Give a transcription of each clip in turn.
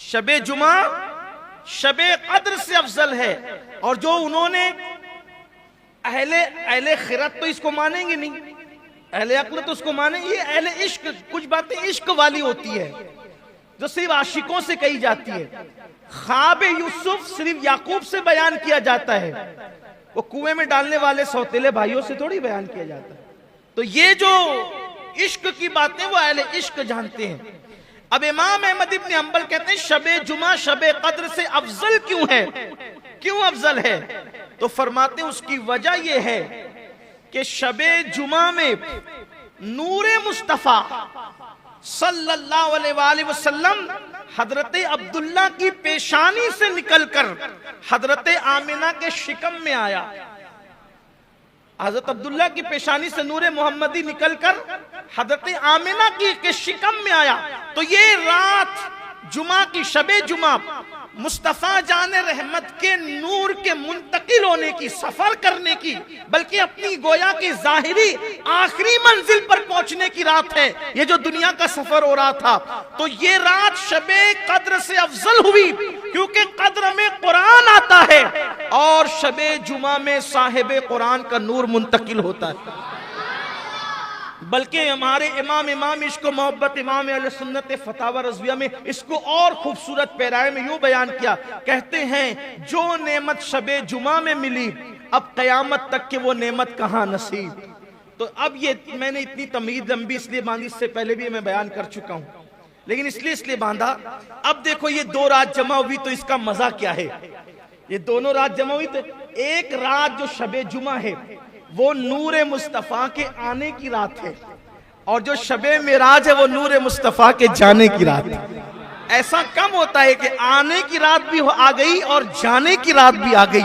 शबे जुमा शबे कद्र से अफजल है। और जो उन्होंने अहले खिरत तो इसको मानेंगे नहीं, अहले अक्ल तो उसको माने। ये अहले इश्क, कुछ बातें इश्क वाली होती है जो सिर्फ आशिकों से कही जाती है। ख्वाब यूसुफ सिर्फ याकूब से बयान किया जाता है, वो कुएं में डालने वाले सौतेले भाइयों से थोड़ी बयान किया जाता है। तो ये जो इश्क की बातें वो अहले इश्क जानते हैं। अब इमाम अहमद इब्न हंबल कहते हैं शबे जुमा शबे कद्र से अफजल क्यों है, क्यों अफजल है? तो फरमाते हैं उसकी वजह यह है कि शबे जुमा में नूरे मुस्तफा सल्लल्लाहु अलैहि वसल्लम हजरत अब्दुल्ला की पेशानी से निकलकर हजरत आमिना के शिकम में आया। हजरत अब्दुल्ला की पेशानी से नूरे मोहम्मदी निकलकर हजरत आमिना के शिकम में आया। तो ये रात जुमा की शबे जुमा मुस्तफा जाने रहमत के नूर के मुंतकिल होने की, सफर करने की, बल्कि अपनी गोया की जाहिरी आखिरी मंजिल पर पहुंचने की रात है। ये जो दुनिया का सफर हो रहा था, तो ये रात शबे कद्र से अफजल हुई क्योंकि कद्र में कुरान आता है और शबे जुमा में साहिब कुरान का नूर मुंतकिल होता है। बल्कि हमारे इमाम इश्क मोहब्बत इमाम अहले सुन्नत फतावा रज़विया में इसको और खूबसूरत पैराए में यूं बयान किया, कहते हैं जो नेमत शबे जुमा में मिली अब कयामत तक के वो नेमत कहां नसीब। तो अब ये मैंने इतनी तमीज़ लंबी इसलिए बांधी, इससे पहले भी मैं बयान कर चुका हूं, लेकिन इसलिए बांधा। अब देखो ये दो रात जमा हुई तो इसका मजा क्या है। ये दोनों रात जमा हुई तो एक रात जो शबे जुमा है वो नूरे मुस्तफा के आने की रात है, और जो शबे मिराज है वो नूरे मुस्तफा के जाने की रात है। ऐसा कम होता है कि आने की रात भी आ गई और जाने की रात भी आ गई,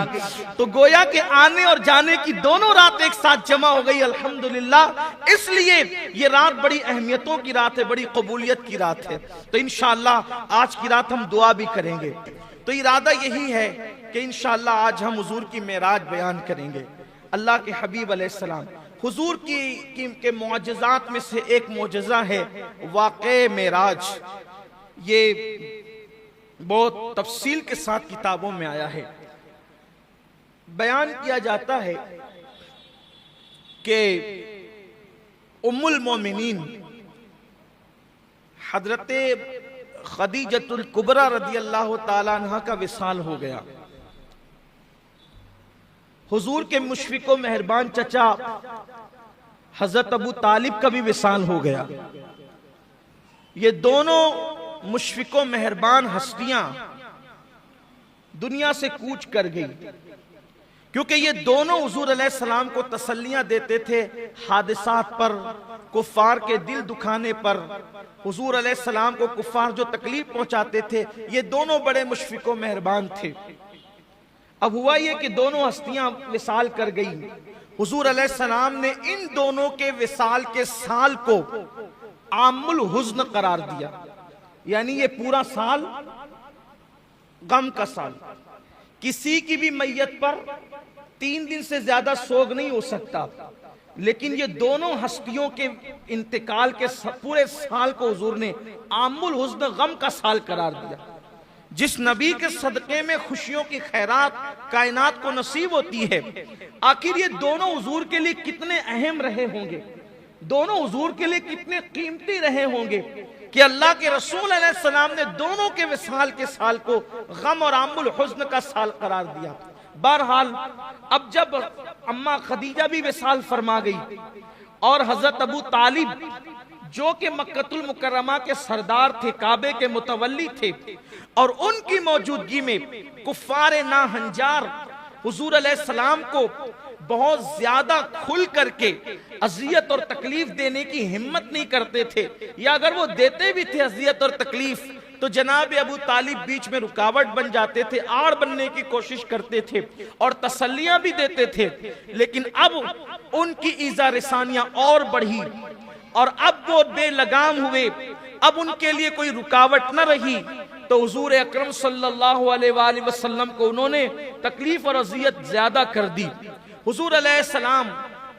तो गोया के आने और जाने की दोनों रात एक साथ जमा हो गई अल्हम्दुलिल्लाह। इसलिए ये रात बड़ी अहमियतों की रात है, बड़ी कबूलियत की रात है। तो इंशाअल्लाह आज की रात हम दुआ भी करेंगे। तो इरादा यही है कि इंशाअल्लाह आज हम हुजूर की मेराज बयान करेंगे। अल्लाह के हबीब अलैहिस्सलाम हुजूर के मुअज्जिज़ात में से एक मुअज्जिज़ा है वाक़े मेराज। ये बहुत तफसील के साथ किताबों में आया है। बयान किया जाता है कि उम्मुल मोमिनीन हजरत खदीजतुल कुबरा रदियल्लाहु ताला अन्हा का विसाल हो गया। हुजूर के मुशफिको मेहरबान चचा हजरत अबू तालिब का भी विसाल हो गया। ये दोनों मुशफिको मेहरबान हस्तियां दुनिया से कूच कर गई, क्योंकि ये दोनों हुजूर अलैहिस्सलाम को तसल्लियां देते थे हादिसात पर, कुफ्फार के दिल दुखाने पर। हुजूर अलैहिस्सलाम को कुफ्फार जो तकलीफ पहुंचाते थे, ये दोनों बड़े मुशफिको मेहरबान थे। अब हुआ ये कि दोनों हस्तियां विसाल कर गई। हुजूर अलैहिस्सलाम ने इन दोनों के विसाल के साल को आमुल हुज्न करार दिया, यानी ये पूरा साल गम का साल। किसी की भी मैयत पर 3 दिन से ज्यादा सोग नहीं हो सकता, लेकिन ये दोनों हस्तियों के इंतकाल के पूरे साल को हुजूर ने आमुल हुज्न गम का साल करार दिया। जिस नबी के सदक़े में खुशियों की खैरात कायनात को नसीब होती है, आखिर ये दोनों हुजूर के लिए कितने अहम रहे होंगे, दोनों हुजूर के लिए कितने कीमती रहे होंगे कि अल्लाह के रसूल अलैहिस्सलाम ने दोनों के विसाल के साल को गम और आमुल हुज्न का साल करार दिया। बहरहाल अब जब अम्मा खदीजा भी विसाल फरमा गई और हजरत अबू तालिब जो कि मक्कतुल मुकर्रमा के सरदार थे, काबे के मुतवल्ली थे, और उनकी मौजूदगी में कुफ्फारे नाहंजार हुजूर अलैहिस्सलाम को बहुत ज्यादा खुल करके अजियत और तकलीफ देने की हिम्मत नहीं करते थे, या अगर वो देते भी थे अजियत और तकलीफ तो जनाब अबू तालिब बीच में रुकावट बन जाते थे, आड़ बनने की कोशिश करते थे और तसल्लियां भी देते थे। लेकिन अब उनकी ईज़ा रसानियां और बढ़ी और अब वो बेलगाम हुए, अब उनके लिए कोई रुकावट न रही। तो हुजूर अकरम सल्लल्लाहु अलैहि वसल्लम को उन्होंने तकलीफ और अजियत ज्यादा कर दी। हुजूर अलैहिस्सलाम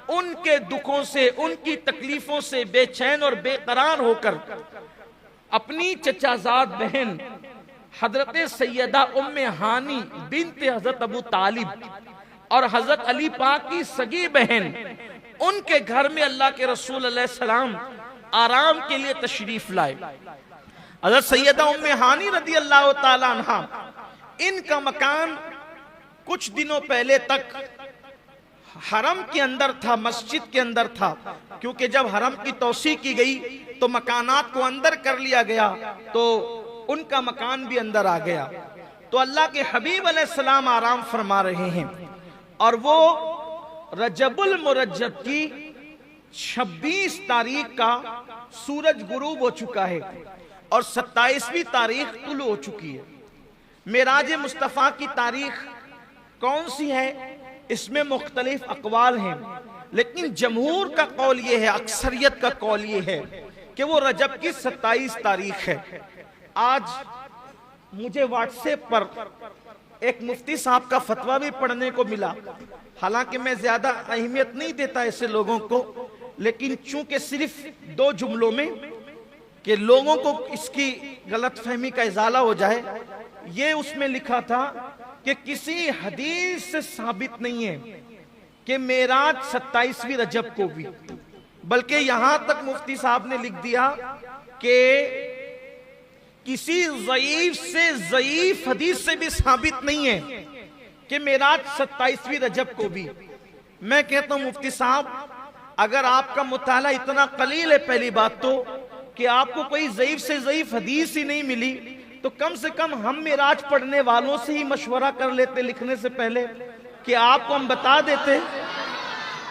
उनके दुखों से, उनकी तकलीफों से बेचैन और बेकरार होकर अपनी चचाजाद बहन हजरत सैयदा उम्मे हानी बिनते हजरत अबू तालिब और हजरत अली पाक की सगी बहन, उनके घर में अल्लाह के रसूल अलैहि सलाम आराम के लिए तशरीफ लाए। हजरत सैयदा उम्मे हानी रदी अल्लाह ताला अन्हा, इनका मकान कुछ दिनों पहले तक हरम के अंदर था, मस्जिद के अंदर था, क्योंकि जब हरम की तौसी की गई तो मकानात को अंदर कर लिया गया, तो उनका मकान भी अंदर आ गया। तो अल्लाह के हबीब अलैहिस्सलाम आराम फरमा रहे हैं और वो रजबुल मुरज्जब की 26 तारीख का सूरज गुरूब हो चुका है और 27वीं तारीख तुलू हो चुकी है। मेराज मुस्तफ़ा की तारीख कौन सी है, इसमें मुख्तलिफ अकवाल हैं, लेकिन जमहूर का कौल ये है, अक्सरियत का कौल ये है कि वो रजब की 27 तारीख है। आज मुझे व्हाट्सएप पर एक मुफ्ती साहब का फतवा भी पढ़ने को मिला, हालांकि मैं ज्यादा अहमियत नहीं देता ऐसे लोगों को, लेकिन चूंकि सिर्फ 2 जुमलों में कि लोगों को इसकी गलतफहमी का इजाला हो जाए, ये उसमें लिखा था कि किसी हदीस से साबित नहीं है कि मेराज 27वीं रजब को भी, बल्कि यहां तक मुफ्ती साहब ने लिख दिया कि किसी ज़ईफ से ज़ईफ हदीस से भी साबित नहीं है कि मेराज 27वीं रजब को भी। मैं कहता हूं मुफ्ती साहब, अगर आपका मुताला इतना कलील है, पहली बात तो कि आपको कोई ज़ईफ से ज़ईफ हदीस ही नहीं मिली, तो कम से कम हम मेराज पढ़ने वालों से ही मशवरा कर लेते लिखने से पहले कि आपको हम बता देते,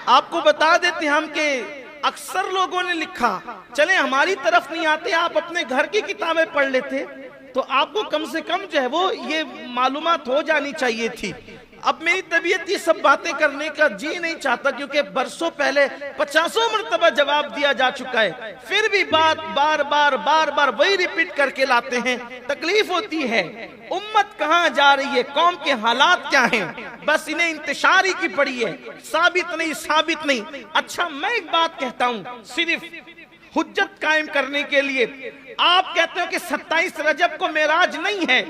आपको बता देते हम कि अक्सर लोगों ने लिखा, चले हमारी तरफ नहीं आते, आप अपने घर की किताबें पढ़ लेते तो आपको कम से कम जो है वो ये मालूमात हो जानी चाहिए थी। अब मेरी तबीयत ये सब बातें करने का जी नहीं चाहता, क्योंकि बरसों पहले 50 मरतबा जवाब दिया जा चुका है, फिर भी बात बार बार वही रिपीट करके लाते हैं। तकलीफ होती है, उम्मत कहाँ जा रही है, कौम के हालात क्या हैं, बस इन्हें इंतशार ही की पड़ी है, साबित नहीं। अच्छा, मैं एक बात कहता हूं सिर्फ हुज्जत कायम करने के लिए, आप कहते हो कि 27 रजब को मेराज नहीं है,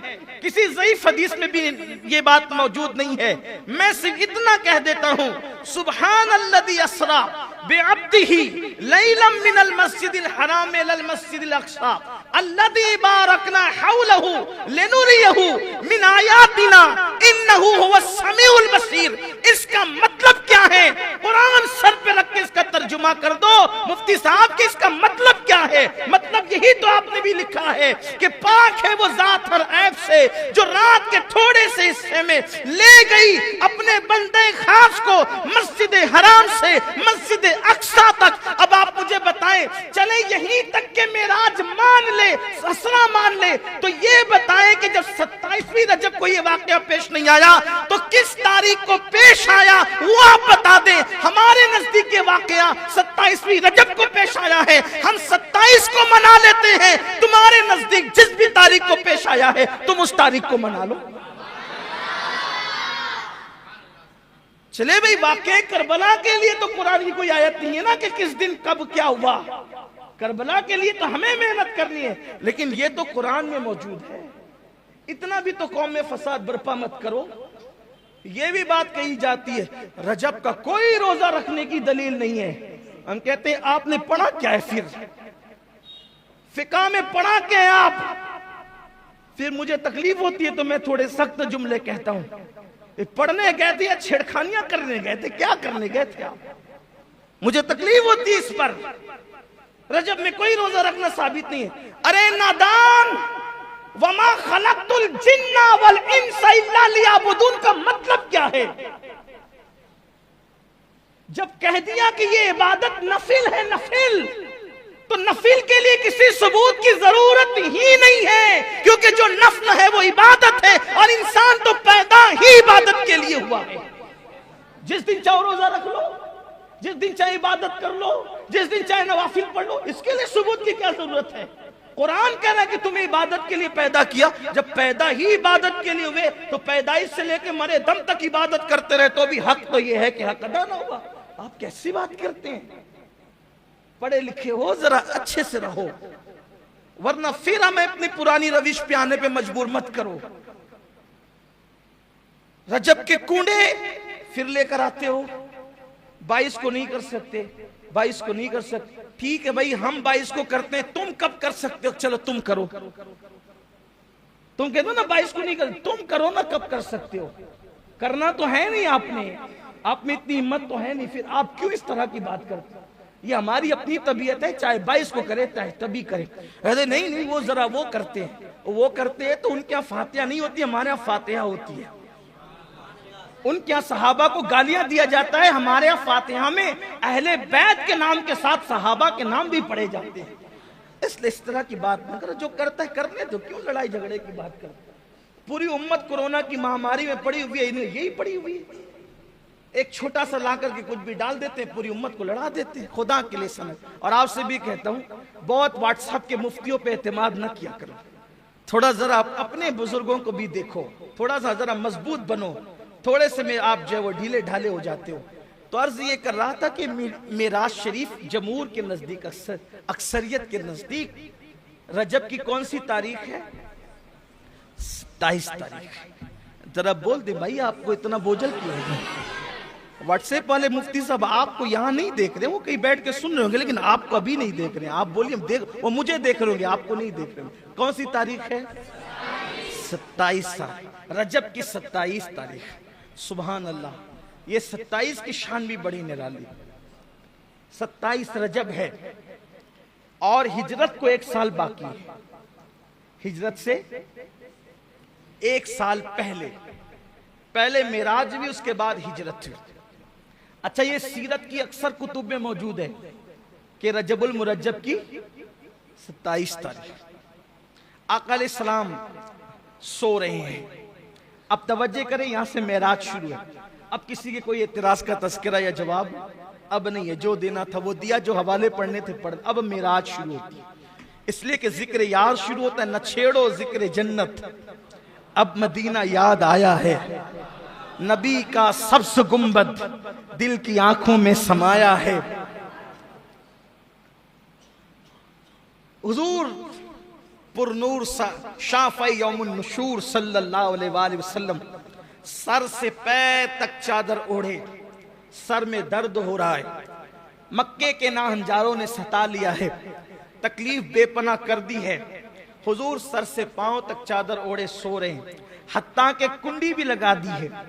किसी ज़ईफ हदीस में भी ये बात मौजूद नहीं है। मैं सिर्फ इतना कह देता हूं, सुब्हानल्लज़ी अस्रा बिअब्दिही लैलम मिनल मस्जिदिल हराम इलल मस्जिदिल अक़सा अल्लज़ी बारकना हौलहु लिनुरियहु मिन आयातिना इन्नहु हुवस समीउल बसीर। इसका मतलब क्या है, कुरान सर पे रख के इसका तर्जुमा कर दो मुफ्ती साहब कि इसका मतलब क्या है। मतलब यही तो आपने भी लिखा है कि पाक है वो जात हर ऐब से जो रात के थोड़े से हिस्से में ले गई अपने बंदे खास को मस्जिद हराम से मस्जिद अक्सा तक। अब आप मुझे बताएं, चले यहीं तक के मेराज मान ले, असरा मान ले, तो ये बताएं कि जब 27वीं रजब को ये वाकया पेश नहीं आया तो किस तारीख को पेश आया, वो आप बता दें। हमारे नजदीक ये वाकया 27वीं रजब को पेश आया है, हम 27 को मना लेते हैं। तुम्हारे नजदीक जिस भी तारीख को पेश आया है तुम उस तारीख को मना लो। चले भाई, वाकई करबला के लिए तो कुरान की कोई आयत नहीं है ना कि किस दिन कब क्या हुआ। करबला के लिए तो हमें मेहनत करनी है, लेकिन ये तो कुरान में मौजूद है। इतना भी तो कौम में फसाद बर्पा मत करो। ये भी बात कही जाती है रजब का कोई रोजा रखने की दलील नहीं है। हम कहते हैं आपने पढ़ा क्या है, फिर फिका में पढ़ा क्या है आप। फिर मुझे तकलीफ होती है तो मैं थोड़े सख्त जुमले कहता हूं। पढ़ने गए थे या छेड़खानियां करने गए थे, क्या करने गए थे आप, मुझे तकलीफ होती है इस पर। रजब में कोई रोजा रखना साबित नहीं है। अरे नादान, वमा खलक़तुल जिन्ना वल इंसा इल्ला लियअबुदून का मतलब क्या है। जब कह दिया कि ये इबादत नफिल है, नफिल, तो नफिल के लिए किसी सबूत की जरूरत ही नहीं है, क्योंकि जो नफल है वो इबादत है और इंसान तो पैदा ही इबादत के लिए हुआ है। जिस दिन चाहे रोजा रख लो, जिस दिन चाहे इबादत कर लो, जिस दिन चाहे नवाफिल पढ़ लो, इसके लिए सबूत की क्या जरूरत है। कुरान कह रहा है कि तुम्हें इबादत के लिए पैदा किया। जब पैदा ही इबादत के लिए हुए तो पैदाइश से लेकर मरे दम तक इबादत करते रहे तो भी हक तो ये है कि हक अदा ना हुआ। आप कैसी बात करते हैं। पढ़े लिखे हो, जरा अच्छे से रहो। वरना फिर हमें अपनी पुरानी रविश पे आने पे मजबूर मत करो। रजब के कूड़े फिर लेकर आते हो, 22 को नहीं कर सकते, 22 को नहीं कर सकते। ठीक है भाई, हम 22 को करते हैं, तुम कब कर सकते हो? चलो तुम करो। तुम कहते हो ना 22 को नहीं कर, तुम करो ना, कब कर सकते हो? करना तो है नहीं आपने, आप में इतनी हिम्मत तो है नहीं, फिर आप क्यों इस तरह की बात करते हो? ये हमारी अपनी तबीयत है, चाहे 22 को करे चाहे तभी करे। अरे नहीं नहीं, वो जरा वो करते हैं, वो करते हैं तो उनके यहाँ फातिहा नहीं होती, हमारे यहाँ फातिहा होती है। उनके यहाँ सहाबा को गालियां दिया जाता है, हमारे यहाँ फातिहा में अहले बैत के नाम के साथ सहाबा के नाम भी पढ़े जाते हैं। इसलिए इस तरह की बात ना करो, जो करता है करने दो, क्यों लड़ाई झगड़े की बात करते? पूरी उम्मत कोरोना की महामारी में पड़ी हुई है, इन्हें यही पड़ी हुई है। एक छोटा सा ला करके कुछ भी डाल देते हैं, पूरी उम्मत को लड़ा देते हैं। खुदा के लिए समझ। और आपसे भी कहता हूं, बहुत व्हाट्सएप के मुफ्तियों पे एतमाद न किया करो, थोड़ा जरा अपने बुजुर्गों को भी देखो, थोड़ा सा जरा मजबूत बनो। थोड़े से में आप जो है वो ढीले ढाले हो जाते हो। तो अर्ज ये कर रहा था कि मेराज शरीफ जमहूर के नजदीक, अक्सरियत के नजदीक रजब की कौन सी तारीख है? 27 तारीख। जरा बोल दे भाई, आपको इतना बोझल क्यों है? व्हाट्सएप वाले मुफ्ती साहब आपको यहाँ नहीं देख रहे, वो कहीं बैठ के सुन रहे होंगे, लेकिन आपको अभी नहीं देख रहे हैं। आप बोलिए देख, वो मुझे देख रहे होंगे, आपको नहीं देख रहे होंगे। कौन सी तारीख है? 27 रजब की 27 तारीख। सुभान अल्लाह, ये 27 की शान भी बड़ी निराली। 27 रजब है और हिजरत को 1 साल बाकी है। हिजरत से 1 साल पहले मेराज भी, उसके बाद हिजरत हुई। अच्छा, ये सीरत की अक्सर कुतुब में मौजूद है कि रजबुल मुरज्जब की 27 तारीख आका अलैहिस्सलाम सो रहे हैं। अब तवज्जो करें, यहां से मेराज शुरू है। अब किसी के कोई एतराज का तस्करा या जवाब अब नहीं है, जो देना था वो दिया, जो हवाले पढ़ने थे पढ़। अब मेराज शुरू होती है, इसलिए कि जिक्र यार शुरू होता है, न छेड़ो जिक्र जन्नत, अब मदीना याद आया है, नबी का सब्ज़ गुंबद दिल की आंखों में समाया है। हुजूर पुरनूर शाफ़ई यौमुन नुशूर सल्लल्लाहु अलैहि वसल्लम सर से पैर तक चादर ओढ़े, सर में दर्द हो रहा है, मक्के के नाहंजारों ने सता लिया है, तकलीफ बेपना कर दी है। हुजूर सर से पांव तक चादर ओढ़े सो रहे हैं, हत्ता के कुंडी भी लगा दी है।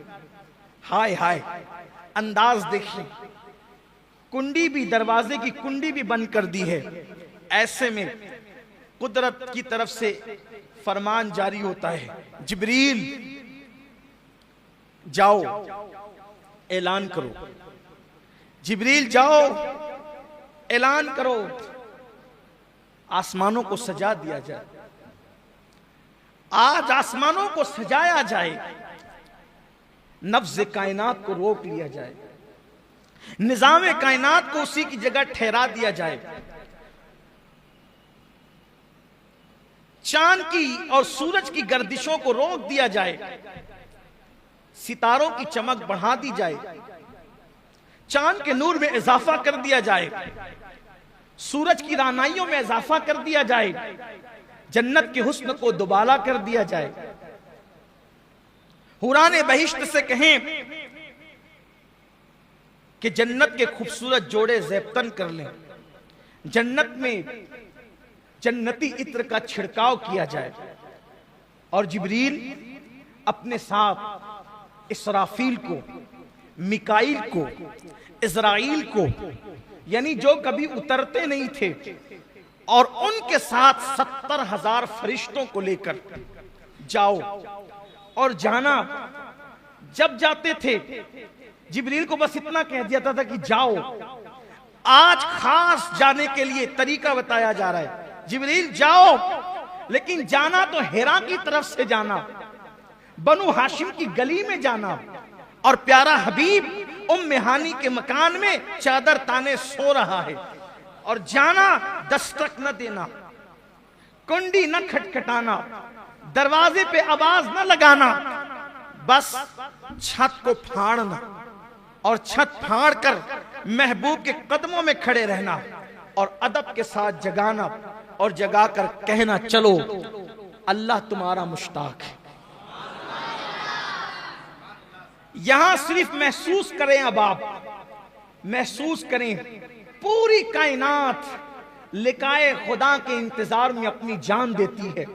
हाय हाय, अंदाज देखिए, कुंडी भी, दरवाजे की कुंडी भी बंद कर दी है। ऐसे में कुदरत की तरफ से फरमान जारी होता है, जिब्रील जाओ ऐलान करो, जिब्रील जाओ ऐलान करो, आसमानों को सजा दिया जाए। आज आसमानों को सजाया जाए, नफ्ज़ कायनात को रोक लिया जाए, निज़ाम कायनात को उसी की जगह ठहरा दिया जाए, चांद की और सूरज की गर्दिशों को रोक दिया जाए, सितारों की चमक बढ़ा दी जाए, चांद के नूर में इजाफा कर दिया जाए, सूरज की रानाइयों में इजाफा कर दिया जाए, जन्नत के हुस्न को दुबाला कर दिया जाए। हुराने बहिश्त से कहें कि जन्नत के खूबसूरत जोड़े ज़ेबतन कर लें, जन्नत में जन्नती इत्र का छिड़काव किया जाए, और जिब्रील अपने साथ इसराफील को, मिकाईल को, इज़राइल को, यानी जो कभी उतरते नहीं थे, और उनके साथ 70,000 फरिश्तों को लेकर जाओ। और जाना, जब जाते थे जिब्रील को बस इतना कह दिया था कि जाओ। आज खास जाने के लिए तरीका बताया जा रहा है, जिब्रील जाओ, लेकिन जाना तो हिरा की तरफ से जाना, बनु हाशिम की गली में जाना, और प्यारा हबीब उम्मे हानी के मकान में चादर ताने सो रहा है, और जाना दस्तक न देना, कुंडी न खटखटाना, दरवाजे पे आवाज न लगाना, बस छत को फाड़ना, और छत फाड़ कर महबूब के कदमों में खड़े रहना, और अदब के साथ जगाना, और जगा कर कहना, चलो अल्लाह तुम्हारा मुश्ताक है। यहां सिर्फ महसूस करें, अब आप महसूस करें, पूरी कायनात लिकाए खुदा के इंतजार में अपनी जान देती है,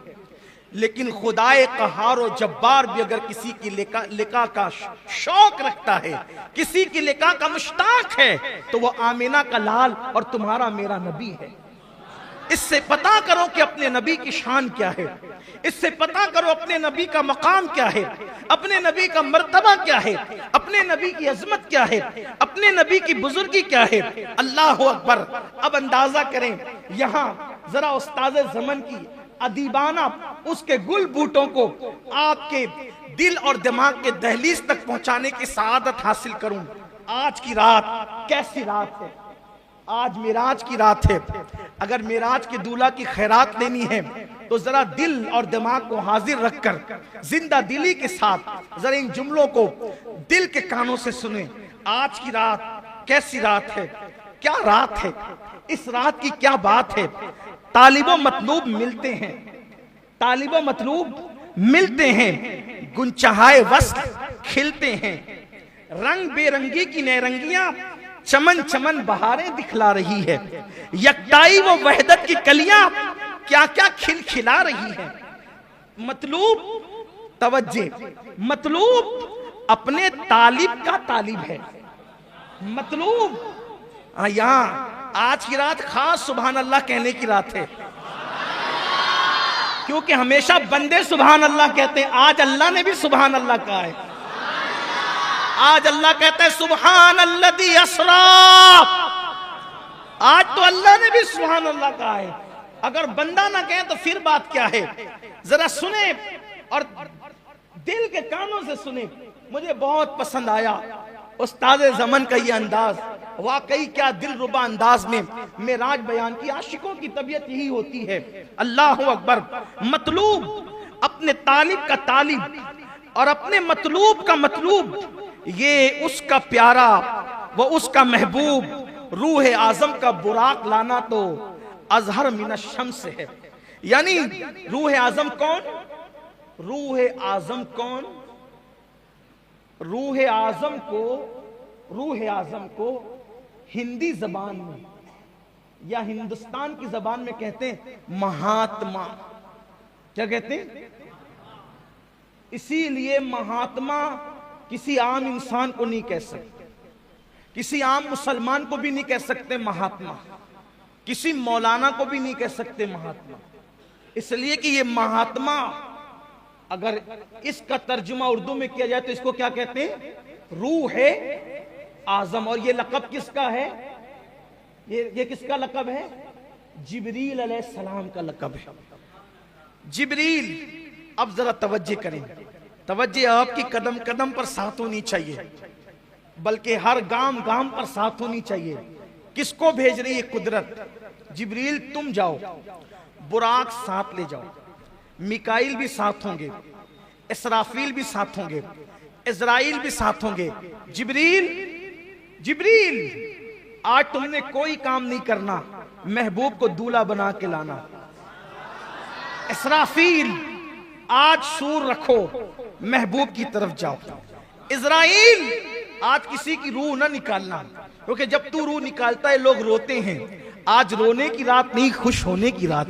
लेकिन खुदाए कहार और जब्बार भी अगर किसी की लिका का शौक रखता है, किसी की लिका का मुश्ताक है, तो वो आमीना का लाल और तुम्हारा मेरा नबी है। इससे पता करो कि अपने नबी की शान क्या है, इससे पता करो अपने नबी का मकाम क्या है, अपने नबी का मर्तबा क्या है, अपने नबी की अजमत क्या है, अपने नबी की बुजुर्गी क्या है। अल्लाह अकबर। अब अंदाजा करें, यहां जरा उस्ताद ज़मन की अदीबाना उसके गुल बूटों को आपके दिल और दिमाग के दहलीज तक पहुंचाने की सआदत हासिल करूं। आज की रात कैसी रात है, आज मेराज की रात है। अगर मेराज के दूल्हा की खैरात लेनी है तो जरा दिल और दिमाग को हाजिर रखकर जिंदा दिली के साथ जरा इन जुमलों को दिल के कानों से सुने। आज की रात कैसी रात है, क्या रात है, इस रात की क्या बात है। तालिबो मतलूब मिलते हैं, तालिबो मतलूब मिलते हैं, गुनचहाए वस्ल खिलते हैं, रंग बेरंगी की नैरंगियां चमन चमन बहारें दिखला रही है, यकताई वो वहदत की कलियां क्या क्या खिलखिला रही है। मतलूब तवज्जे, मतलूब अपने तालिब का तालिब है। मतलूब यहाँ आज की रात खास सुभान अल्लाह कहने की रात है, क्योंकि हमेशा बंदे सुभान अल्लाह कहते हैं, आज अल्लाह ने भी सुभान अल्लाह कहा है। आज अल्लाह कहता है सुभान अल्लज़ी अस्रा, आज तो अल्लाह ने भी सुभान अल्लाह कहा है। अगर बंदा ना कहे तो फिर बात क्या है। जरा सुने और दिल के कानों से सुने। मुझे बहुत पसंद आया उस्ताद ज़मन का ये अंदाज, वाकई क्या दिल रुबा अंदाज में मेराज बयान की। आशिकों की तबीयत यही होती है। अल्लाह अकबर। मतलूब अपने तालिब का तालिब और अपने मतलूब का मतलूब, ये उसका प्यारा वो उसका महबूब रूह आजम का बुराक लाना तो अजहर मिन शम्स है। यानी रूह आजम कौन, रूह आजम कौन, रूह आजम को हिंदी जबान में या हिंदुस्तान की जबान में कहते हैं महात्मा। क्या कहते हैं? इसीलिए महात्मा किसी आम इंसान को नहीं कह सकते, किसी आम मुसलमान को भी नहीं कह सकते महात्मा, किसी मौलाना को भी नहीं कह सकते महात्मा। इसलिए कि ये महात्मा अगर इसका तर्जुमा उर्दू में किया जाए तो इसको क्या कहते हैं? रूह है आजम। और ये लक़ब किसका है? ये किसका लक़ब है? जिब्रील अलैहिस्सलाम का लक़ब है। जिब्रील। अब जरा तवज्जो करें, तवज्जो आपकी कदम कदम पर साथ होनी चाहिए, बल्कि हर गांव गांव पर साथ होनी चाहिए। किसको भेज रही है कुदरत? जिब्रील तुम जाओ, बुराक साथ ले जाओ, मिकाइल भी साथ होंगे, इसराफील भी साथ होंगे, इज़राइल भी साथ होंगे। जिब्रील, जिब्रील आज तुमने कोई काम नहीं करना, महबूब को दूल्हा बना के लाना। इसराफील आज सूर रखो, महबूब की तरफ जाओ। इज़राइल आज किसी की रूह ना निकालना, क्योंकि जब तू रूह निकालता है लोग रोते हैं। आज रोने की रात नहीं, खुश होने की रात।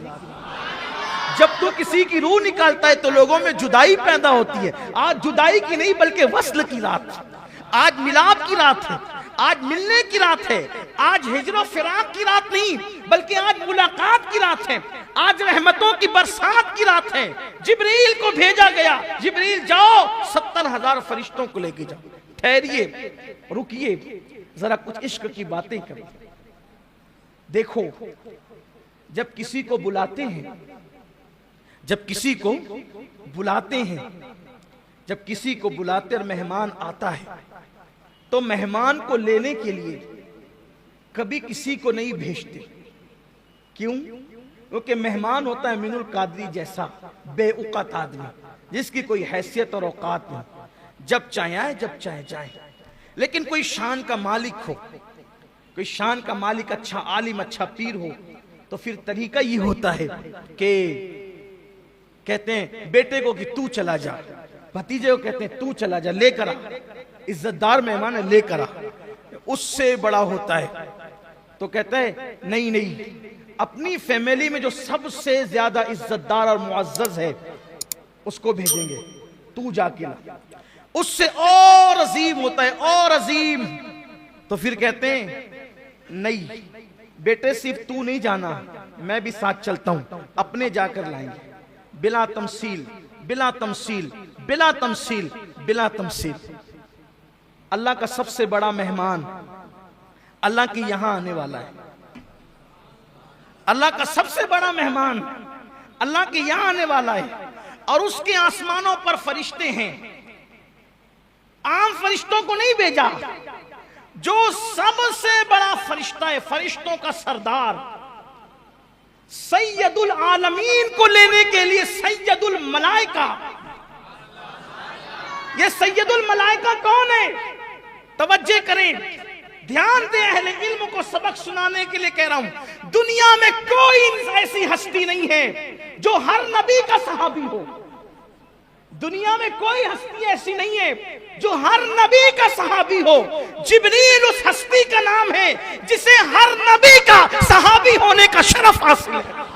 जब तू किसी की रूह निकालता है तो लोगों में जुदाई पैदा होती है। आज जुदाई की नहीं बल्कि वस्ल की रात, आज मिलाप की रात है, आज मिलने की रात है, आज हिजरो फिराक की रात नहीं बल्कि आज मुलाकात की रात है, आज रहमतों की बरसात की रात है। जिब्रील को भेजा गया, जिब्रील जाओ 70,000 फरिश्तों को लेके जाओ। ठहरिए, रुकिए, जरा कुछ इश्क की बातें करें। देखो, जब किसी को बुलाते हैं, जब किसी को बुलाते हैं, जब किसी को बुलाते और मेहमान आता है तो मेहमान को लेने के लिए कभी किसी को नहीं भेजते। क्यों? क्योंकि मेहमान होता है मिनुल कादरी जैसा बेउक़त आदमी, जिसकी कोई हैसियत और औकात नहीं। जब चाहे आए, जब चाहे जाए। लेकिन कोई शान का मालिक हो, कोई शान का मालिक, अच्छा आलिम, अच्छा पीर हो, तो फिर तरीका ये होता है कि कहते हैं बेटे को कि तू चला जा, भतीजे को कहते हैं तू चला जा, लेकर आ, इज्जतदार मेहमान है लेकर आ। उससे बड़ा होता है तो कहता है नहीं नहीं, अपनी फैमिली में जो सबसे ज्यादा इज्जतदार और मुअज्जज है उसको भेजेंगे, तू जाके ला। उससे और अजीम होता है, और अजीम। तो फिर कहते हैं नहीं बेटे, सिर्फ तू नहीं जाना, मैं भी साथ चलता हूं, अपने जाकर लाएंगे। बिला तमसील, बिला तमसील, बिला तमसील, बिला तमसील। अल्लाह का सबसे बड़ा मेहमान अल्लाह के यहां आने वाला है। अल्लाह का सबसे बड़ा मेहमान अल्लाह के यहां आने वाला है, और उसके आसमानों पर फरिश्ते हैं। आम फरिश्तों को नहीं भेजा, जो सबसे बड़ा फरिश्ता है, फरिश्तों का सरदार, सैयदुल आलमीन को लेने के लिए सैयदुल मलाइका। ये सैयदुल मलाइका कौन है? तवज्जो करें, ध्यान दें, अहले इल्म को सबक सुनाने के लिए कह रहा हूं। दुनिया में कोई ऐसी हस्ती नहीं है जो हर नबी का सहाबी हो। दुनिया में कोई हस्ती ऐसी नहीं है जो हर नबी का सहाबी हो। जिब्रील उस हस्ती का नाम है जिसे हर नबी का सहाबी होने का शरफ हासिल है।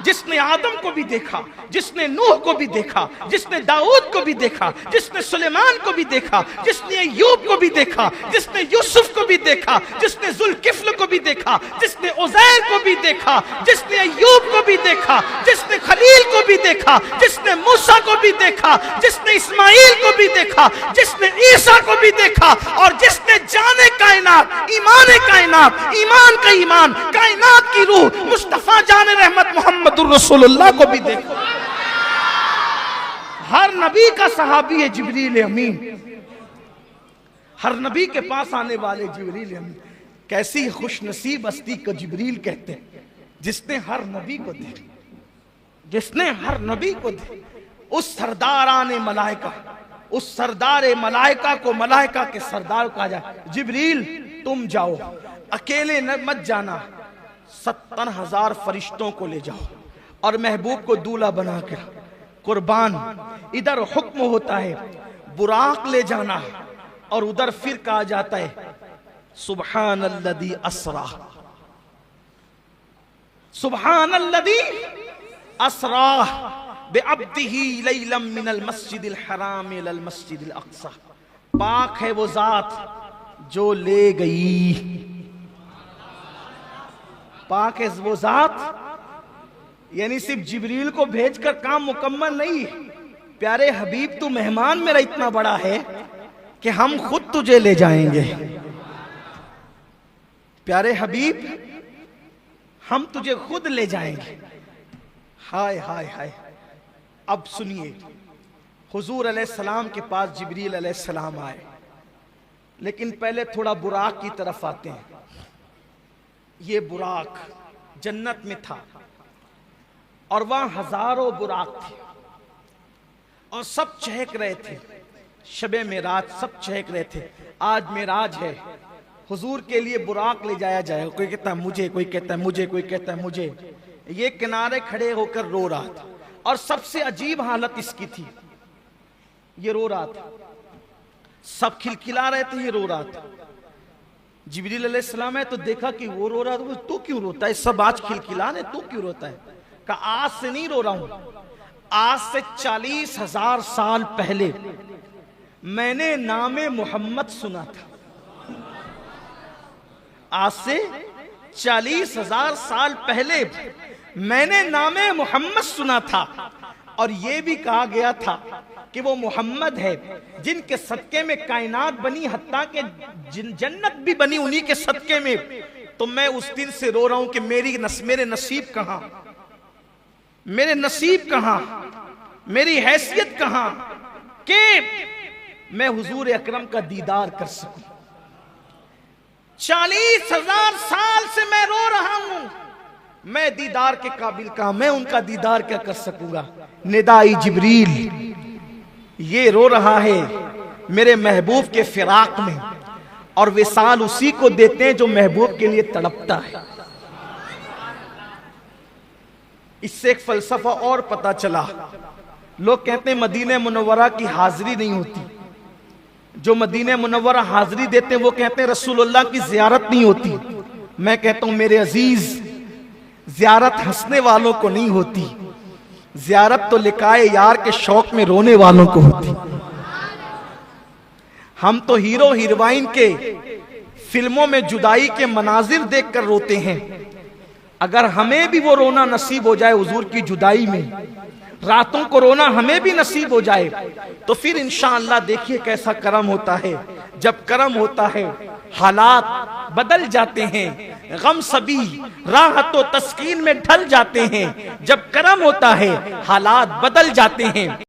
जिसने आदम को भी देखा, जिसने नूह को भी देखा, जिसने दाऊद को भी देखा, जिसने सुलेमान को भी देखा, जिसने अय्यूब को भी देखा, जिसने यूसुफ को भी देखा, जिसने जुल्किफ्ल को भी देखा, जिसने उज़ैर को भी देखा, जिसने अय्यूब को भी देखा, जिसने खलील को भी देखा, जिसने मूसा को भी देखा, जिसने इस्माइल को भी देखा, जिसने ईसा को भी देखा, और जिसने जाने कायनात, ईमान कायनात, ईमान का ईमान, कायनात की रूह मुस्तफा जाने रहमत मोहम्मद रसूलुल्लाह को भी देखो। हर नबी का सहाबी है जिब्रील अमीन, हर नबी के पास आने वाले जिब्रील अमीन। कैसी खुशनसीब हस्ती को जिब्रील कहते हैं, जिसने हर नबी को देखा, जिसने हर नबी को देखा। उस सरदाराने मलाइका, उस सरदार मलाइका को मलाइका के सरदार कहा जाए, जिब्रील तुम जाओ, अकेले मत जाना, 70,000 फरिश्तों को ले जाओ और महबूब को दूल्हा बनाकर कुर्बान। इधर हुक्म होता है बुराक ले जाना, और उधर फिर कहा जाता है सुब्हानल्लज़ी अस्रा, सुब्हानल्लज़ी अस्रा बिअब्दिही लैलम मिनल मस्जिदिल हराम इलल मस्जिदिल अक़सा। पाक है वो जात जो ले गई, पाक है वो जात, यानी सिर्फ जिब्रील को भेजकर काम मुकम्मल नहीं। प्यारे हबीब तू मेहमान मेरा इतना बड़ा है कि हम खुद तुझे ले जाएंगे। प्यारे हबीब हम तुझे खुद ले जाएंगे। हाय हाय हाय। अब सुनिए, हुजूर अलैहिस्सलाम के पास जिब्रील अलैहिस्सलाम आए, लेकिन पहले थोड़ा बुराक की तरफ आते हैं। ये बुराक जन्नत में था और वहां हजारों बुराक थे और सब चहक रहे थे। शबे मेराज सब चहक रहे थे। आज मेराज है, हुजूर के लिए बुराक ले जाया जाएगा। कोई कहता है मुझे, कोई कहता है मुझे, कोई कहता है मुझे। ये किनारे खड़े होकर रो रहा था, और सबसे अजीब हालत इसकी थी, ये रो रहा था, सब खिलखिला रहे थे, ये रो रहा था। जिब्रील अलैहिस्सलाम है तो देखा कि वो रो रहा था, तू क्यों रोता है? सब आज खिलखिला रहे, तू क्यों रोता है? कहा आज से नहीं रो रहा हूं, आज से 40,000 साल पहले मैंने नामे मोहम्मद सुना था। आज से 40,000 साल पहले मैंने नामे मोहम्मद सुना था, और यह भी कहा गया था कि वो मोहम्मद है जिनके सदके में कायनात बनी, हत्ता के जन्नत भी बनी उन्हीं के सदके में। तो मैं उस दिन से रो रहा हूं कि मेरे नसीब कहां, मेरे नसीब कहां, मेरी हैसियत कहां कि मैं हुजूर अकरम का दीदार कर सकूं। 40,000 साल से मैं रो रहा हूं, मैं दीदार के काबिल कहां, मैं उनका दीदार क्या कर सकूंगा। निदाई जिब्रील ये रो रहा है मेरे महबूब के फिराक में, और विसाल उसी को देते हैं जो महबूब के लिए तड़पता है। इससे एक फलसफा और पता चला। लोग कहते हैं मदीने मुनव्वरा की हाजिरी नहीं होती, जो मदीने मुनव्वरा हाजिरी देते हैं वो कहते हैं रसूलुल्लाह की जियारत नहीं होती। मैं कहता हूं मेरे अजीज, जियारत हंसने वालों को नहीं होती, जियारत तो लिकाए यार के शौक में रोने वालों को होती। हम तो हीरो हीरोइन के फिल्मों में जुदाई के मनाजिर देखकर रोते हैं। अगर हमें भी वो रोना नसीब हो जाए हुजूर की जुदाई में, रातों को रोना हमें भी नसीब हो जाए, तो फिर इंशाअल्लाह देखिए कैसा करम होता है। जब करम होता है हालात बदल जाते हैं, गम सभी राहत और तस्कीन में ढल जाते हैं। जब करम होता है हालात बदल जाते हैं।